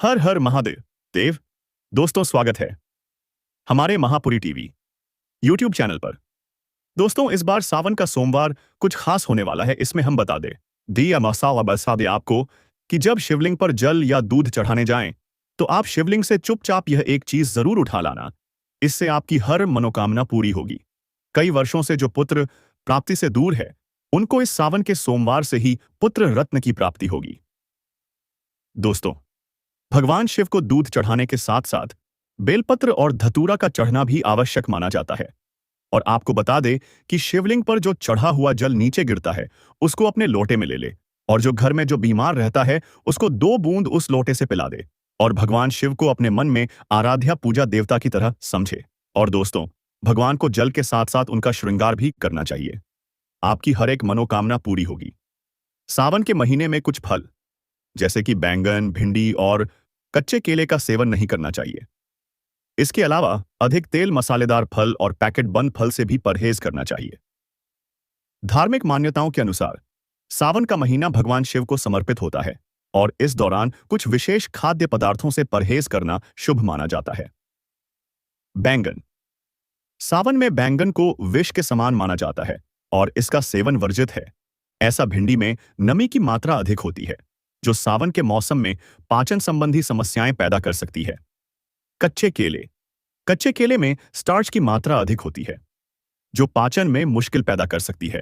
हर हर महादेव देव। दोस्तों, स्वागत है हमारे महापुरी टीवी यूट्यूब चैनल पर। दोस्तों, इस बार सावन का सोमवार कुछ खास होने वाला है। इसमें हम बता दे दिया मसाला बसा दे आपको कि जब शिवलिंग पर जल या दूध चढ़ाने जाएं तो आप शिवलिंग से चुपचाप यह एक चीज जरूर उठा लाना। इससे आपकी हर मनोकामना पूरी होगी। कई वर्षों से जो पुत्र प्राप्ति से दूर है, उनको इस सावन के सोमवार से ही पुत्र रत्न की प्राप्ति होगी। दोस्तों, भगवान शिव को दूध चढ़ाने के साथ साथ बेलपत्र और धतूरा का चढ़ना भी आवश्यक माना जाता है। और आपको बता दे कि शिवलिंग पर जो चढ़ा हुआ जल नीचे गिरता है, उसको अपने लोटे में ले ले। और जो घर में जो बीमार रहता है, उसको 2 बूंद उस लोटे से पिला दे। और भगवान शिव को अपने मन में आराध्या पूजा देवता की तरह समझे। और दोस्तों, भगवान को जल के साथ साथ उनका श्रृंगार भी करना चाहिए। आपकी हर एक मनोकामना पूरी होगी। सावन के महीने में कुछ फल जैसे कि बैंगन, भिंडी और कच्चे केले का सेवन नहीं करना चाहिए। इसके अलावा अधिक तेल मसालेदार फल और पैकेट बंद फल से भी परहेज करना चाहिए। धार्मिक मान्यताओं के अनुसार सावन का महीना भगवान शिव को समर्पित होता है और इस दौरान कुछ विशेष खाद्य पदार्थों से परहेज करना शुभ माना जाता है। बैंगन। सावन में बैंगन को विष के समान माना जाता है और इसका सेवन वर्जित है। ऐसा भिंडी में नमी की मात्रा अधिक होती है, जो सावन के मौसम में पाचन संबंधी समस्याएं पैदा कर सकती है। कच्चे केले। कच्चे केले में स्टार्च की मात्रा अधिक होती है, जो पाचन में मुश्किल पैदा कर सकती है।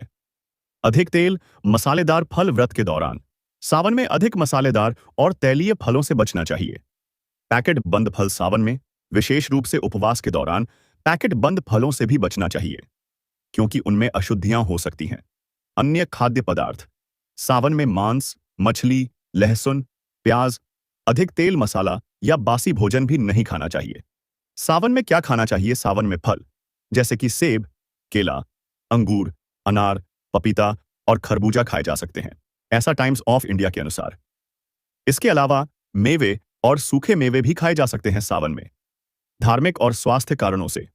अधिक तेल मसालेदार फल व्रत के दौरान सावन में अधिक मसालेदार और तैलीय फलों से बचना चाहिए। पैकेट बंद फल। सावन में विशेष रूप से उपवास के दौरान पैकेट बंद फलों से भी बचना चाहिए, क्योंकि उनमें अशुद्धियां हो सकती हैं। अन्य खाद्य पदार्थ। सावन में मांस, मछली, लहसुन, प्याज, अधिक तेल मसाला या बासी भोजन भी नहीं खाना चाहिए। सावन में क्या खाना चाहिए? सावन में फल जैसे कि सेब, केला, अंगूर, अनार, पपीता और खरबूजा खाए जा सकते हैं, ऐसा टाइम्स ऑफ इंडिया के अनुसार। इसके अलावा मेवे और सूखे मेवे भी खाए जा सकते हैं सावन में। धार्मिक और स्वास्थ्य कारणों से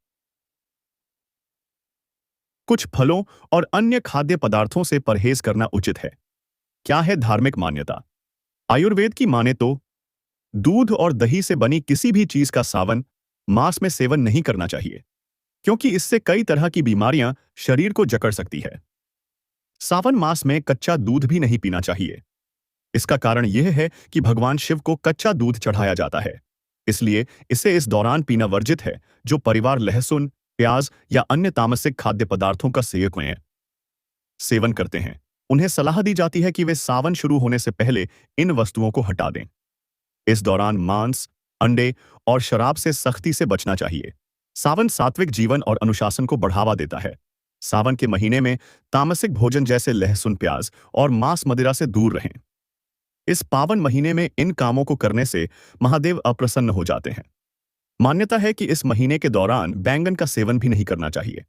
कुछ फलों और अन्य खाद्य पदार्थों से परहेज करना उचित है। क्या है धार्मिक मान्यता? आयुर्वेद की माने तो दूध और दही से बनी किसी भी चीज का सावन मास में सेवन नहीं करना चाहिए, क्योंकि इससे कई तरह की बीमारियां शरीर को जकड़ सकती है। सावन मास में कच्चा दूध भी नहीं पीना चाहिए। इसका कारण यह है कि भगवान शिव को कच्चा दूध चढ़ाया जाता है, इसलिए इसे इस दौरान पीना वर्जित है। जो परिवार लहसुन, प्याज या अन्य तामसिक खाद्य पदार्थों का सेवन करते हैं, उन्हें सलाह दी जाती है कि वे सावन शुरू होने से पहले इन वस्तुओं को हटा दें। इस दौरान मांस, अंडे और शराब से सख्ती से बचना चाहिए। सावन सात्विक जीवन और अनुशासन को बढ़ावा देता है। सावन के महीने में तामसिक भोजन जैसे लहसुन, प्याज और मांस मदिरा से दूर रहें। इस पावन महीने में इन कामों को करने से महादेव अप्रसन्न हो जाते हैं। मान्यता है कि इस महीने के दौरान बैंगन का सेवन भी नहीं करना चाहिए।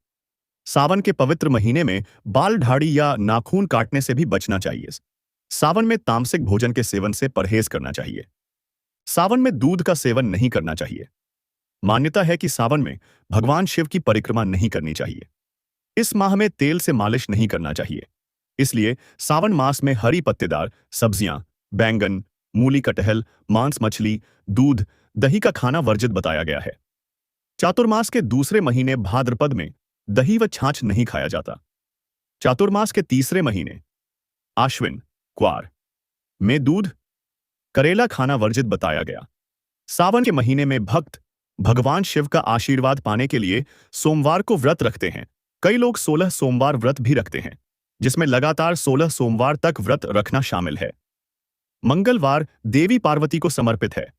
सावन के पवित्र महीने में बाल, दाढ़ी या नाखून काटने से भी बचना चाहिए। सावन में तामसिक भोजन के सेवन से परहेज करना चाहिए। सावन में दूध का सेवन नहीं करना चाहिए। मान्यता है कि सावन में भगवान शिव की परिक्रमा नहीं करनी चाहिए। इस माह में तेल से मालिश नहीं करना चाहिए। इसलिए सावन मास में हरी पत्तेदार सब्जियां, बैंगन, मूली, कटहल, मांस, मछली, दूध, दही का खाना वर्जित बताया गया है। चातुर्मास के दूसरे महीने भाद्रपद में दही व छाछ नहीं खाया जाता। चातुर्मास के तीसरे महीने आश्विन, क्वार में दूध, करेला खाना वर्जित बताया गया। सावन के महीने में भक्त भगवान शिव का आशीर्वाद पाने के लिए सोमवार को व्रत रखते हैं। कई लोग 16 सोमवार व्रत भी रखते हैं, जिसमें लगातार 16 सोमवार तक व्रत रखना शामिल है। मंगलवार देवी पार्वती को समर्पित है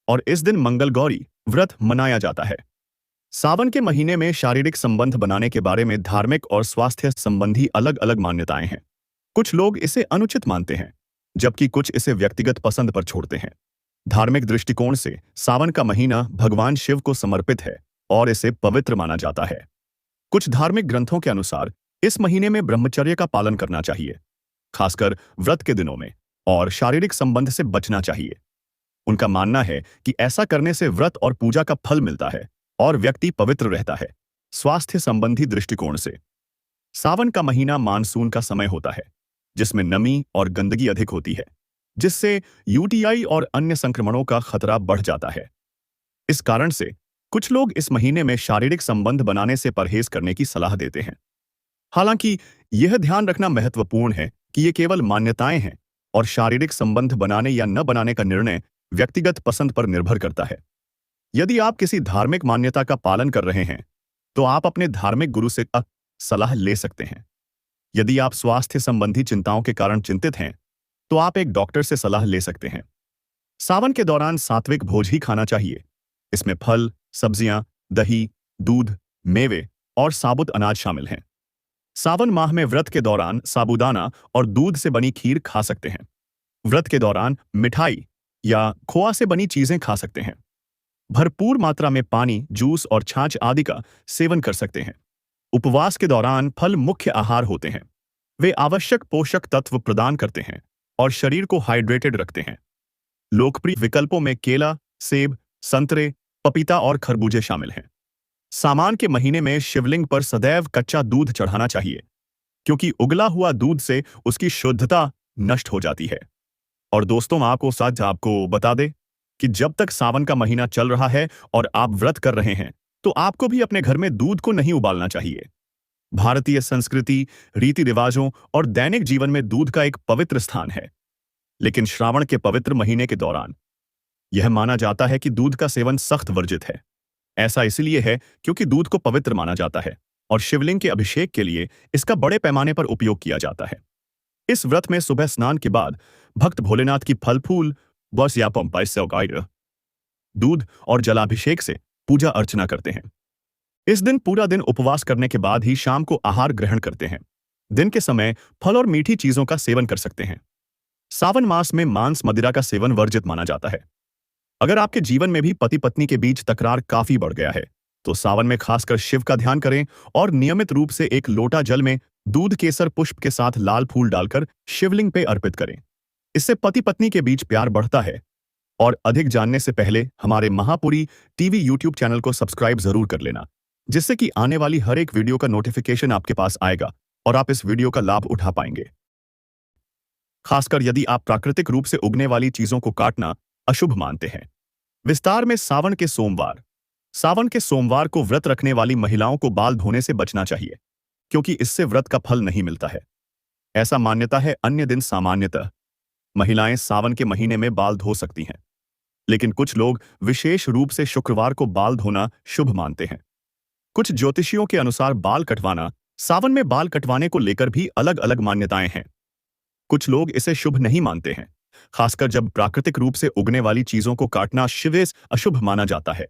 और इस दिन मंगल गौरी व्रत मनाया जाता है। सावन के महीने में शारीरिक संबंध बनाने के बारे में धार्मिक और स्वास्थ्य संबंधी अलग अलग मान्यताएं हैं। कुछ लोग इसे अनुचित मानते हैं, जबकि कुछ इसे व्यक्तिगत पसंद पर छोड़ते हैं। धार्मिक दृष्टिकोण से सावन का महीना भगवान शिव को समर्पित है और इसे पवित्र माना जाता है। कुछ धार्मिक ग्रंथों के अनुसार इस महीने में ब्रह्मचर्य का पालन करना चाहिए, खासकर व्रत के दिनों में, और शारीरिक संबंध से बचना चाहिए। उनका मानना है कि ऐसा करने से व्रत और पूजा का फल मिलता है और व्यक्ति पवित्र रहता है। स्वास्थ्य संबंधी दृष्टिकोण से सावन का महीना मानसून का समय होता है, जिसमें नमी और गंदगी अधिक होती है। जिससे यूटीआई और अन्य संक्रमणों का खतरा बढ़ जाता है। इस कारण से कुछ लोग इस महीने में शारीरिक संबंध बनाने से परहेज करने की सलाह देते हैं। हालांकि यह ध्यान रखना महत्वपूर्ण है कि ये केवल मान्यताएं हैं और शारीरिक संबंध बनाने या न बनाने का निर्णय व्यक्तिगत पसंद पर निर्भर करता है। यदि आप किसी धार्मिक मान्यता का पालन कर रहे हैं, तो आप अपने धार्मिक गुरु से सलाह ले सकते हैं। यदि आप स्वास्थ्य संबंधी चिंताओं के कारण चिंतित हैं, तो आप एक डॉक्टर से सलाह ले सकते हैं। सावन के दौरान सात्विक भोज ही खाना चाहिए। इसमें फल, सब्जियां, दही, दूध, मेवे और साबुत अनाज शामिल हैं। सावन माह में व्रत के दौरान साबूदाना और दूध से बनी खीर खा सकते हैं। व्रत के दौरान मिठाई या खोआ से बनी चीजें खा सकते हैं। भरपूर मात्रा में पानी, जूस और छाछ आदि का सेवन कर सकते हैं। उपवास के दौरान फल मुख्य आहार होते हैं। वे आवश्यक पोषक तत्व प्रदान करते हैं और शरीर को हाइड्रेटेड रखते हैं। लोकप्रिय विकल्पों में केला, सेब, संतरे, पपीता और खरबूजे शामिल हैं। सामान के महीने में शिवलिंग पर सदैव कच्चा दूध चढ़ाना चाहिए, क्योंकि उगला हुआ दूध से उसकी शुद्धता नष्ट हो जाती है। और दोस्तों, आपको बता दे कि जब तक सावन का महीना चल रहा है और आप व्रत कर रहे हैं, तो आपको भी अपने घर में दूध को नहीं उबालना चाहिए। भारतीय संस्कृति, रीति रिवाजों और दैनिक जीवन में दूध का एक पवित्र स्थान है। लेकिन श्रावण के पवित्र महीने के दौरान यह माना जाता है कि दूध का सेवन सख्त वर्जित है। ऐसा इसलिए है क्योंकि दूध को पवित्र माना जाता है और शिवलिंग के अभिषेक के लिए इसका बड़े पैमाने पर उपयोग किया जाता है। इस व्रत में सुबह स्नान के बाद भक्त भोलेनाथ की फल फूल बस या पंपाई से दूध और जलाभिषेक से पूजा अर्चना करते हैं। इस दिन पूरा दिन उपवास करने के बाद ही शाम को आहार ग्रहण करते हैं। दिन के समय फल और मीठी चीजों का सेवन कर सकते हैं। सावन मास में मांस मदिरा का सेवन वर्जित माना जाता है। अगर आपके जीवन में भी पति पत्नी के बीच तकरार काफी बढ़ गया है, तो सावन में खासकर शिव का ध्यान करें और नियमित रूप से एक लोटा जल में दूध केसर पुष्प के साथ लाल फूल डालकर शिवलिंग पे अर्पित करें। इससे पति पत्नी के बीच प्यार बढ़ता है। और अधिक जानने से पहले हमारे महापुरी टीवी यूट्यूब चैनल को सब्सक्राइब जरूर कर लेना, जिससे कि आने वाली हर एक वीडियो का नोटिफिकेशन आपके पास आएगा और आप इस वीडियो का लाभ उठा पाएंगे। खासकर यदि आप प्राकृतिक रूप से उगने वाली चीजों को काटना अशुभ मानते हैं। विस्तार में सावन के सोमवार को व्रत रखने वाली महिलाओं को बाल धोने से बचना चाहिए, क्योंकि इससे व्रत का फल नहीं मिलता है। ऐसा मान्यता है अन्य दिन सामान्यतः महिलाएं सावन के महीने में बाल धो सकती हैं, लेकिन कुछ लोग विशेष रूप से शुक्रवार को बाल धोना शुभ मानते हैं। कुछ ज्योतिषियों के अनुसार सावन में बाल कटवाने को लेकर भी अलग अलग मान्यताएं हैं। कुछ लोग इसे शुभ नहीं मानते हैं, खासकर जब प्राकृतिक रूप से उगने वाली चीजों को काटना अशुभ माना जाता है।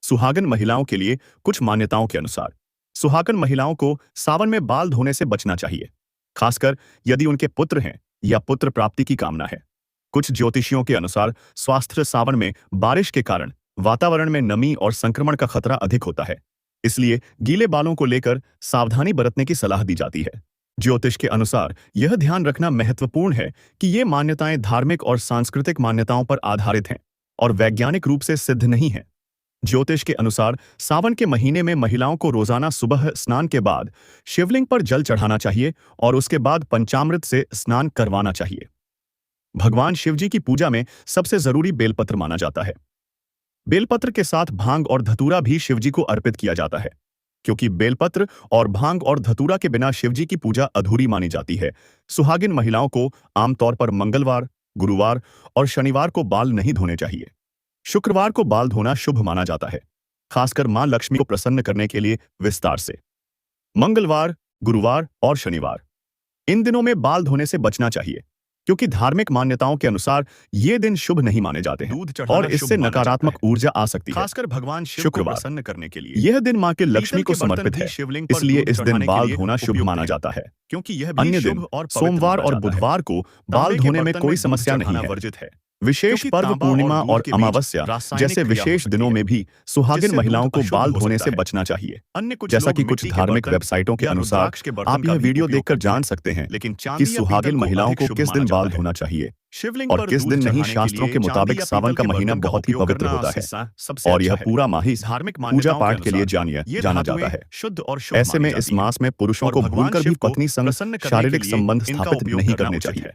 सुहागन महिलाओं के लिए कुछ मान्यताओं के अनुसार सुहागन महिलाओं को सावन में बाल धोने से बचना चाहिए, खासकर यदि उनके पुत्र हैं या पुत्र प्राप्ति की कामना है। कुछ ज्योतिषियों के अनुसार स्वास्थ्य सावन में बारिश के कारण वातावरण में नमी और संक्रमण का खतरा अधिक होता है, इसलिए गीले बालों को लेकर सावधानी बरतने की सलाह दी जाती है। ज्योतिष के अनुसार यह ध्यान रखना महत्वपूर्ण है कि ये मान्यताएं धार्मिक और सांस्कृतिक मान्यताओं पर आधारित हैं और वैज्ञानिक रूप से सिद्ध नहीं हैं। ज्योतिष के अनुसार सावन के महीने में महिलाओं को रोजाना सुबह स्नान के बाद शिवलिंग पर जल चढ़ाना चाहिए और उसके बाद पंचामृत से स्नान करवाना चाहिए। भगवान शिवजी की पूजा में सबसे जरूरी बेलपत्र माना जाता है। बेलपत्र के साथ भांग और धतूरा भी शिवजी को अर्पित किया जाता है, क्योंकि बेलपत्र और भांग और धतूरा के बिना शिवजी की पूजा अधूरी मानी जाती है। सुहागिन महिलाओं को आमतौर पर मंगलवार, गुरुवार और शनिवार को बाल नहीं धोने चाहिए। शुक्रवार को बाल धोना शुभ माना जाता है, खासकर मां लक्ष्मी को प्रसन्न करने के लिए। विस्तार से मंगलवार, गुरुवार और शनिवार, इन दिनों में बाल धोने से बचना चाहिए, क्योंकि धार्मिक मान्यताओं के अनुसार ये दिन शुभ नहीं माने जाते हैं और इससे नकारात्मक ऊर्जा आ सकती है। खासकर भगवान शिव को प्रसन्न करने के लिए यह दिन मां के लक्ष्मी को समर्पित है, इसलिए इस दिन बाल धोना शुभ माना जाता है। क्योंकि यह अन्य दिन सोमवार और बुधवार को बाल धोने में कोई समस्या नहीं है। वर्जित है। विशेष पर्व, पूर्णिमा और अमावस्या जैसे विशेष दिनों में भी सुहागिन महिलाओं को बाल धोने से बचना चाहिए। जैसा कि कुछ धार्मिक वेबसाइटों के अनुसार आप यह वीडियो देखकर जान सकते हैं कि सुहागिन महिलाओं को किस दिन बाल धोना चाहिए और किस दिन नहीं। शास्त्रों के मुताबिक सावन का महीना बहुत ही पवित्र होता है और यह पूरा माह ही धार्मिक पूजा पाठ के लिए जाना जाता है। शुद्ध और ऐसे में इस मास में पुरुषों को भूलकर भी पत्नी संग शारीरिक संबंध स्थापित नहीं करने चाहिए।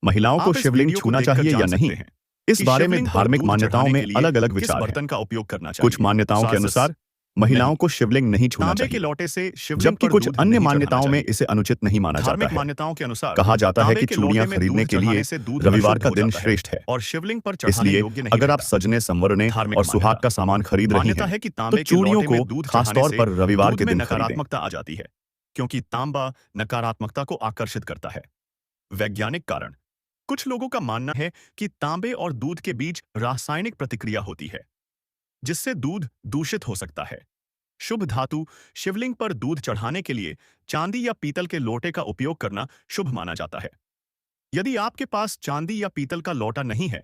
महिलाओं को आप इस शिवलिंग वीडियो को छूना देखकर चाहिए या जान नहीं, सकते हैं इस कि बारे में शिवलिंग पर धार्मिक दूध मान्यताओं चढ़ाने में के लिए अलग-अलग किस विचार हैं। बर्तन का उपयोग करना चाहिए? कुछ मान्यताओं के साजिश अनुसार महिलाओं नहीं। को शिवलिंग नहीं छूना तांबे के चाहिए, लोटे से शिवलिंग जबकि पर कुछ दूध अन्य नहीं चढ़ाना मान्यताओं में चाहिए। इसे अनुचित नहीं माना जाता धार्मिक है। मान्यताओं के अनुसार कहा जाता है तांबे कि के चूड़ियां लोटे में खरीदने दूध के लिए चढ़ाने से दूध रविवार अशुद्ध का हो दिन जाता है श्रेष्ठ है। और शिवलिंग पर चढ़ाने इसलिए योग्य नहीं अगर आप रहता। सजने संवरने धार्मिक और सुहाग मान्यता का सामान खरीद रही मान्यता हैं, है कि तो तांबे के चूड़ियों लोटे में को दूध चढ़ाने खासतौर से पर रविवार दूध के में दिन खरीदें। नकारात्मकता आ जाती है, क्योंकि तांबा नकारात्मकता को आकर्षित करता है। वैज्ञानिक कारण, कुछ लोगों का मानना है कि तांबे और दूध के बीच रासायनिक प्रतिक्रिया होती है, जिससे दूध दूषित हो सकता है। शुभ धातु, शिवलिंग पर दूध चढ़ाने के लिए चांदी या पीतल के लोटे का उपयोग करना शुभ माना जाता है। यदि आपके पास चांदी या पीतल का लोटा नहीं है,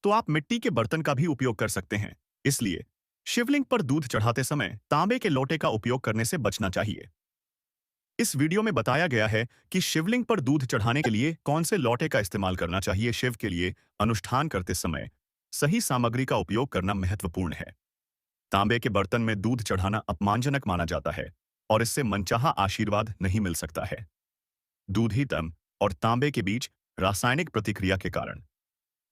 तो आप मिट्टी के बर्तन का भी उपयोग कर सकते हैं। इसलिए शिवलिंग पर दूध चढ़ाते समय तांबे के लोटे का उपयोग करने से बचना चाहिए। इस वीडियो में बताया गया है कि शिवलिंग पर दूध चढ़ाने के लिए कौन से लोटे का इस्तेमाल करना चाहिए। शिव के लिए अनुष्ठान करते समय सही सामग्री का उपयोग करना महत्वपूर्ण है। तांबे के बर्तन में दूध चढ़ाना अपमानजनक माना जाता है और इससे मनचाहा आशीर्वाद नहीं मिल सकता है। दूधी तम और तांबे के बीच रासायनिक प्रतिक्रिया के कारण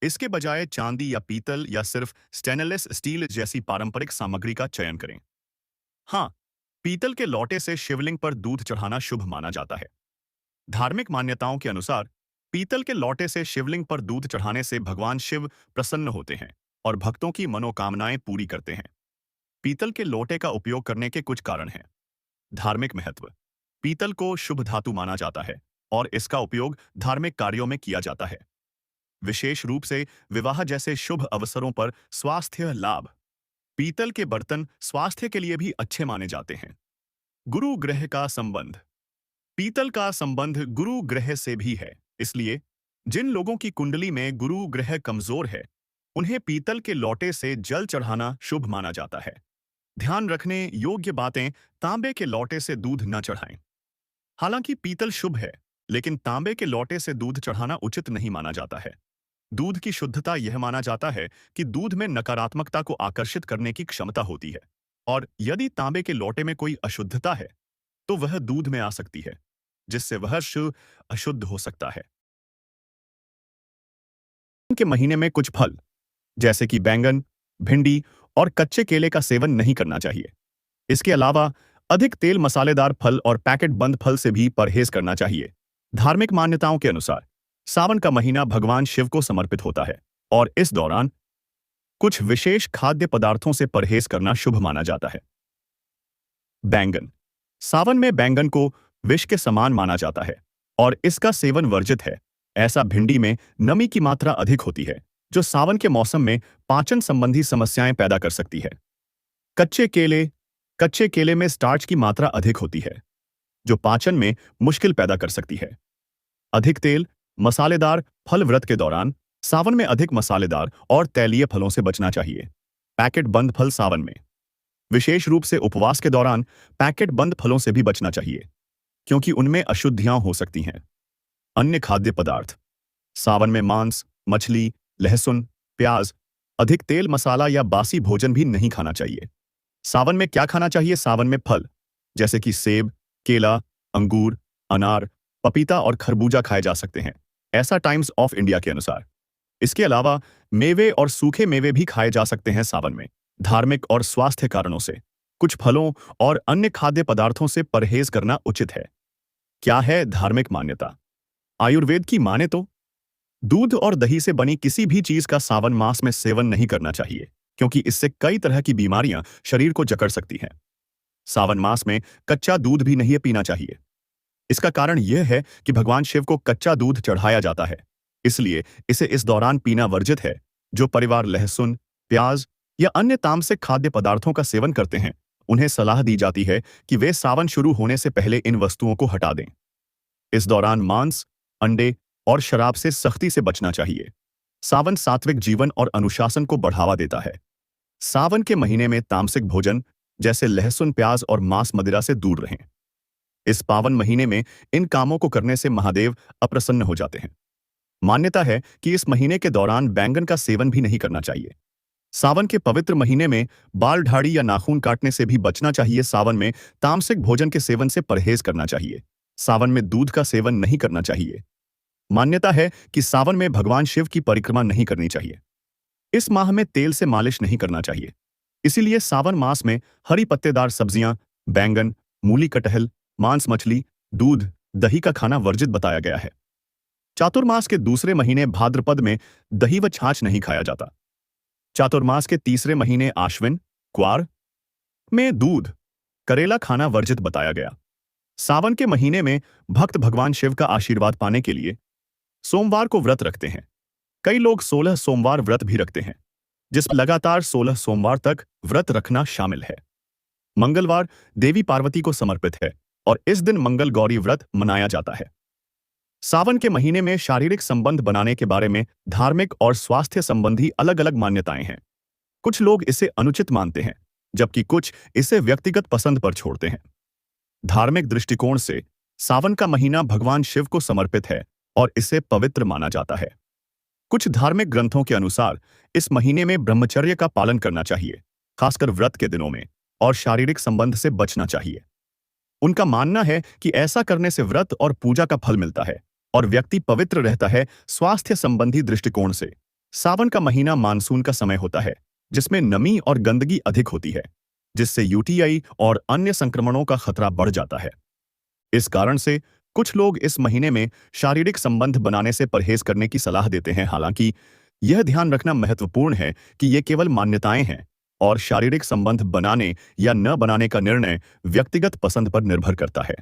इसके बजाय चांदी या पीतल या सिर्फ स्टेनलेस स्टील जैसी पारंपरिक सामग्री का चयन करें। हाँ, पीतल के लोटे से शिवलिंग पर दूध चढ़ाना शुभ माना जाता है। धार्मिक मान्यताओं के अनुसार पीतल के लोटे से शिवलिंग पर दूध चढ़ाने से भगवान शिव प्रसन्न होते हैं और भक्तों की मनोकामनाएं पूरी करते हैं। पीतल के लोटे का उपयोग करने के कुछ कारण हैं। धार्मिक महत्व, पीतल को शुभ धातु माना जाता है और इसका उपयोग धार्मिक कार्यों में किया जाता है, विशेष रूप से विवाह जैसे शुभ अवसरों पर। स्वास्थ्य लाभ, पीतल के बर्तन स्वास्थ्य के लिए भी अच्छे माने जाते हैं। गुरु ग्रह का संबंध, पीतल का संबंध गुरु ग्रह से भी है, इसलिए जिन लोगों की कुंडली में गुरु ग्रह कमजोर है, उन्हें पीतल के लोटे से जल चढ़ाना शुभ माना जाता है। ध्यान रखने योग्य बातें, तांबे के लोटे से दूध न चढ़ाएं। हालांकि पीतल शुभ है, लेकिन तांबे के लोटे से दूध चढ़ाना उचित नहीं माना जाता है। दूध की शुद्धता यह माना जाता है कि दूध में नकारात्मकता को आकर्षित करने की क्षमता होती है, और यदि तांबे के लोटे में कोई अशुद्धता है, तो वह दूध में आ सकती है, जिससे वह अशुद्ध हो सकता है। के महीने में कुछ फल, जैसे कि बैंगन, भिंडी और कच्चे केले का सेवन नहीं करना चाहिए। इसके अलावा अधिक तेल मसालेदार फल और पैकेट बंद फल से भी परहेज करना चाहिए। धार्मिक मान्यताओं के अनुसार सावन का महीना भगवान शिव को समर्पित होता है और इस दौरान कुछ विशेष खाद्य पदार्थों से परहेज करना शुभ माना जाता है। बैंगन, सावन में बैंगन को विष के समान माना जाता है और इसका सेवन वर्जित है। ऐसा भिंडी में नमी की मात्रा अधिक होती है, जो सावन के मौसम में पाचन संबंधी समस्याएं पैदा कर सकती है। कच्चे केले में स्टार्च की मात्रा अधिक होती है, जो पाचन में मुश्किल पैदा कर सकती है। अधिक तेल मसालेदार फल, व्रत के दौरान सावन में अधिक मसालेदार और तैलीय फलों से बचना चाहिए। पैकेट बंद फल, सावन में विशेष रूप से उपवास के दौरान पैकेट बंद फलों से भी बचना चाहिए, क्योंकि उनमें अशुद्धियां हो सकती हैं। अन्य खाद्य पदार्थ, सावन में मांस, मछली, लहसुन, प्याज, अधिक तेल मसाला या बासी भोजन भी नहीं खाना चाहिए। सावन में क्या खाना चाहिए? सावन में फल जैसे कि सेब, केला, अंगूर, अनार, पपीता और खरबूजा खाए जा सकते हैं, ऐसा टाइम्स ऑफ इंडिया के अनुसार। इसके अलावा मेवे और सूखे मेवे भी खाए जा सकते हैं सावन में। धार्मिक और स्वास्थ्य कारणों से कुछ फलों और अन्य खाद्य पदार्थों से परहेज करना उचित है। क्या है धार्मिक मान्यता? आयुर्वेद की माने तो दूध और दही से बनी किसी भी चीज का सावन मास में सेवन नहीं करना चाहिए, क्योंकि इससे कई तरह की बीमारियां शरीर को जकड़ सकती हैं। सावन मास में कच्चा दूध भी नहीं पीना चाहिए। इसका कारण यह है कि भगवान शिव को कच्चा दूध चढ़ाया जाता है, इसलिए इसे इस दौरान पीना वर्जित है। जो परिवार लहसुन, प्याज या अन्य तामसिक खाद्य पदार्थों का सेवन करते हैं, उन्हें सलाह दी जाती है कि वे सावन शुरू होने से पहले इन वस्तुओं को हटा दें। इस दौरान मांस, अंडे और शराब से सख्ती से बचना चाहिए। सावन सात्विक जीवन और अनुशासन को बढ़ावा देता है। सावन के महीने में तामसिक भोजन जैसे लहसुन, प्याज और मांस मदिरा से दूर रहें। इस पावन महीने में इन कामों को करने से महादेव अप्रसन्न हो जाते हैं। मान्यता है कि इस महीने के दौरान बैंगन का सेवन भी नहीं करना चाहिए। सावन के पवित्र महीने में बाल, दाढ़ी या नाखून काटने से भी बचना चाहिए। सावन में तामसिक भोजन के सेवन से परहेज करना चाहिए। सावन में दूध का सेवन नहीं करना चाहिए। मान्यता है कि सावन में भगवान शिव की परिक्रमा नहीं करनी चाहिए। इस माह में तेल से मालिश नहीं करना चाहिए। इसीलिए सावन मास में हरी पत्तेदार सब्जियां, बैंगन, मूली, कटहल, मांस, मछली, दूध, दही का खाना वर्जित बताया गया है। चातुर्मास के दूसरे महीने भाद्रपद में दही व छाछ नहीं खाया जाता। चातुर्मास के तीसरे महीने आश्विन, क्वार में दूध, करेला खाना वर्जित बताया गया। सावन के महीने में भक्त भगवान शिव का आशीर्वाद पाने के लिए सोमवार को व्रत रखते हैं। कई लोग 16 सोमवार व्रत भी रखते हैं, जिसमें लगातार 16 सोमवार तक व्रत रखना शामिल है। मंगलवार देवी पार्वती को समर्पित है और इस दिन मंगल गौरी व्रत मनाया जाता है। सावन के महीने में शारीरिक संबंध बनाने के बारे में धार्मिक और स्वास्थ्य संबंधी अलग अलग मान्यताएं हैं। कुछ लोग इसे अनुचित मानते हैं, जबकि कुछ इसे व्यक्तिगत पसंद पर छोड़ते हैं। धार्मिक दृष्टिकोण से सावन का महीना भगवान शिव को समर्पित है और इसे पवित्र माना जाता है। कुछ धार्मिक ग्रंथों के अनुसार इस महीने में ब्रह्मचर्य का पालन करना चाहिए, खासकर व्रत के दिनों में, और शारीरिक संबंध से बचना चाहिए। उनका मानना है कि ऐसा करने से व्रत और पूजा का फल मिलता है और व्यक्ति पवित्र रहता है। स्वास्थ्य संबंधी दृष्टिकोण से सावन का महीना मानसून का समय होता है, जिसमें नमी और गंदगी अधिक होती है, जिससे यूटीआई और अन्य संक्रमणों का खतरा बढ़ जाता है। इस कारण से कुछ लोग इस महीने में शारीरिक संबंध बनाने से परहेज करने की सलाह देते हैं। हालांकि यह ध्यान रखना महत्वपूर्ण है कि ये केवल मान्यताएं हैं और शारीरिक संबंध बनाने या न बनाने का निर्णय व्यक्तिगत पसंद पर निर्भर करता है।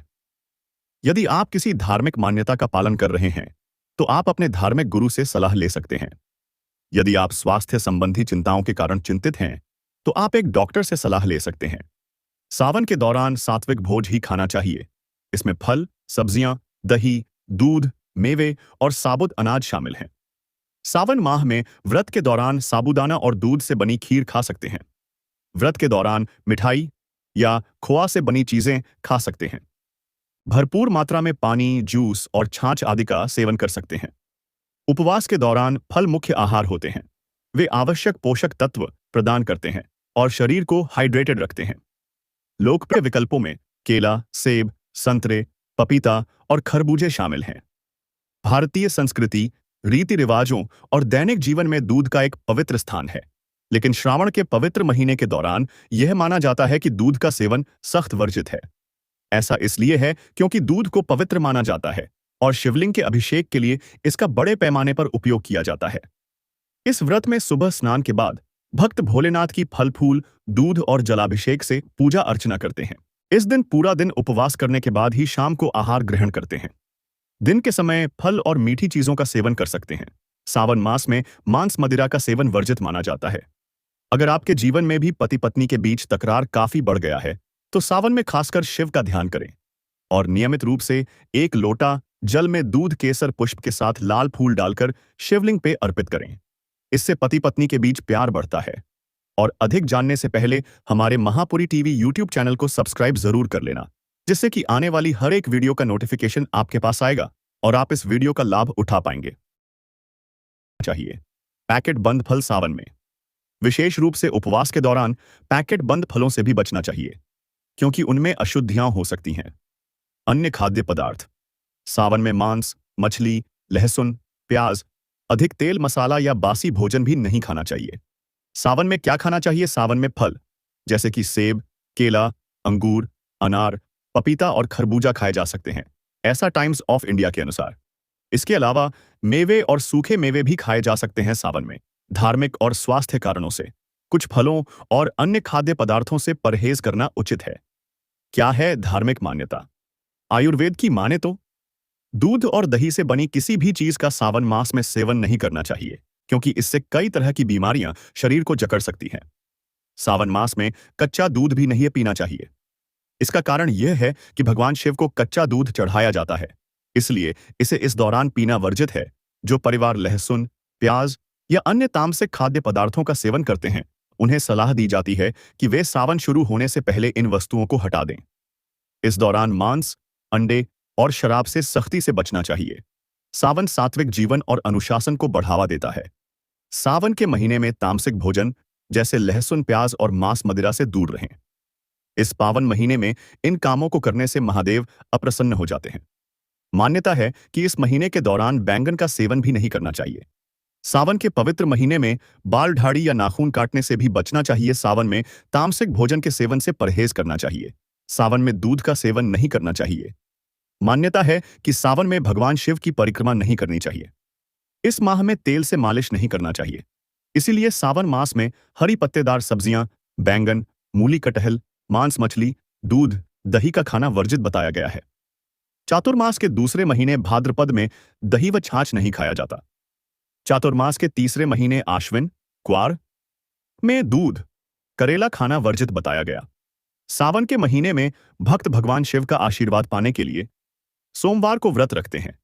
यदि आप किसी धार्मिक मान्यता का पालन कर रहे हैं, तो आप अपने धार्मिक गुरु से सलाह ले सकते हैं। यदि आप स्वास्थ्य संबंधी चिंताओं के कारण चिंतित हैं, तो आप एक डॉक्टर से सलाह ले सकते हैं। सावन के दौरान सात्विक भोज ही खाना चाहिए। इसमें फल, सब्जियां, दही, दूध, मेवे और साबुत अनाज शामिल हैं। सावन माह में व्रत के दौरान साबूदाना और दूध से बनी खीर खा सकते हैं। व्रत के दौरान मिठाई या खोआ से बनी चीजें खा सकते हैं। भरपूर मात्रा में पानी, जूस और छाछ आदि का सेवन कर सकते हैं। उपवास के दौरान फल मुख्य आहार होते हैं। वे आवश्यक पोषक तत्व प्रदान करते हैं और शरीर को हाइड्रेटेड रखते हैं। लोकप्रिय विकल्पों में केला, सेब, संतरे, पपीता और खरबूजे शामिल हैं। भारतीय संस्कृति, रीति रिवाजों और दैनिक जीवन में दूध का एक पवित्र स्थान है, लेकिन श्रावण के पवित्र महीने के दौरान यह माना जाता है कि दूध का सेवन सख्त वर्जित है। ऐसा इसलिए है क्योंकि दूध को पवित्र माना जाता है और शिवलिंग के अभिषेक के लिए इसका बड़े पैमाने पर उपयोग किया जाता है। इस व्रत में सुबह स्नान के बाद भक्त भोलेनाथ की फल फूल, दूध और जलाभिषेक से पूजा अर्चना करते हैं। इस दिन पूरा दिन उपवास करने के बाद ही शाम को आहार ग्रहण करते हैं। दिन के समय फल और मीठी चीजों का सेवन कर सकते हैं। सावन मास में मांस मदिरा का सेवन वर्जित माना जाता है। अगर आपके जीवन में भी पति पत्नी के बीच तकरार काफी बढ़ गया है, तो सावन में खासकर शिव का ध्यान करें और नियमित रूप से 1 लोटा जल में दूध केसर पुष्प के साथ लाल फूल डालकर शिवलिंग पे अर्पित करें। इससे पति पत्नी के बीच प्यार बढ़ता है। और अधिक जानने से पहले हमारे महापुरी टीवी यूट्यूब चैनल को सब्सक्राइब जरूर कर लेना, जिससे कि आने वाली हर एक वीडियो का नोटिफिकेशन आपके पास आएगा और आप इस वीडियो का लाभ उठा पाएंगे। चाहिए पैकेट बंद फल सावन में, विशेष रूप से उपवास के दौरान पैकेट बंद फलों से भी बचना चाहिए, क्योंकि उनमें अशुद्धियां हो सकती हैं। अन्य खाद्य पदार्थ सावन में मांस, मछली, लहसुन, प्याज, अधिक तेल मसाला या बासी भोजन भी नहीं खाना चाहिए। सावन में क्या खाना चाहिए? सावन में फल जैसे कि सेब, केला, अंगूर, अनार, पपीता और खरबूजा खाए जा सकते हैं, ऐसा टाइम्स ऑफ इंडिया के अनुसार। इसके अलावा मेवे और सूखे मेवे भी खाए जा सकते हैं। सावन में धार्मिक और स्वास्थ्य कारणों से कुछ फलों और अन्य खाद्य पदार्थों से परहेज करना उचित है। क्या है धार्मिक मान्यता? आयुर्वेद की माने तो दूध और दही से बनी किसी भी चीज का सावन मास में सेवन नहीं करना चाहिए, क्योंकि इससे कई तरह की बीमारियां शरीर को जकड़ सकती हैं। सावन मास में कच्चा दूध भी नहीं पीना चाहिए। इसका कारण यह है कि भगवान शिव को कच्चा दूध चढ़ाया जाता है, इसलिए इसे इस दौरान पीना वर्जित है। जो परिवार लहसुन, प्याज या अन्य तामसिक खाद्य पदार्थों का सेवन करते हैं, उन्हें सलाह दी जाती है कि वे सावन शुरू होने से पहले इन वस्तुओं को हटा दें। इस दौरान मांस, अंडे और शराब से सख्ती से बचना चाहिए। सावन सात्विक जीवन और अनुशासन को बढ़ावा देता है। सावन के महीने में तामसिक भोजन जैसे लहसुन, प्याज और मांस मदिरा से दूर रहें। इस पावन महीने में इन कामों को करने से महादेव अप्रसन्न हो जाते हैं। मान्यता है कि इस महीने के दौरान बैंगन का सेवन भी नहीं करना चाहिए। सावन के पवित्र महीने में बाल झाड़ी या नाखून काटने से भी बचना चाहिए। सावन में तामसिक भोजन के सेवन से परहेज करना चाहिए। सावन में दूध का सेवन नहीं करना चाहिए। मान्यता है कि सावन में भगवान शिव की परिक्रमा नहीं करनी चाहिए। इस माह में तेल से मालिश नहीं करना चाहिए। इसीलिए सावन मास में हरी पत्तेदार सब्जियां, बैंगन, मूली, कटहल, मांस, मछली, दूध, दही का खाना वर्जित बताया गया है। चातुर्मास के दूसरे महीने भाद्रपद में दही व छाछ नहीं खाया जाता। चातुर्मास के तीसरे महीने आश्विन, क्वार में दूध, करेला खाना वर्जित बताया गया। सावन के महीने में भक्त भगवान शिव का आशीर्वाद पाने के लिए सोमवार को व्रत रखते हैं।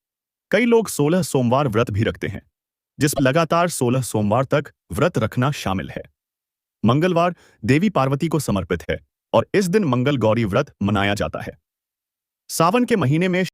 कई लोग 16 सोमवार व्रत भी रखते हैं, जिसमें लगातार 16 सोमवार तक व्रत रखना शामिल है। मंगलवार देवी पार्वती को समर्पित है और इस दिन मंगल गौरी व्रत मनाया जाता है। सावन के महीने में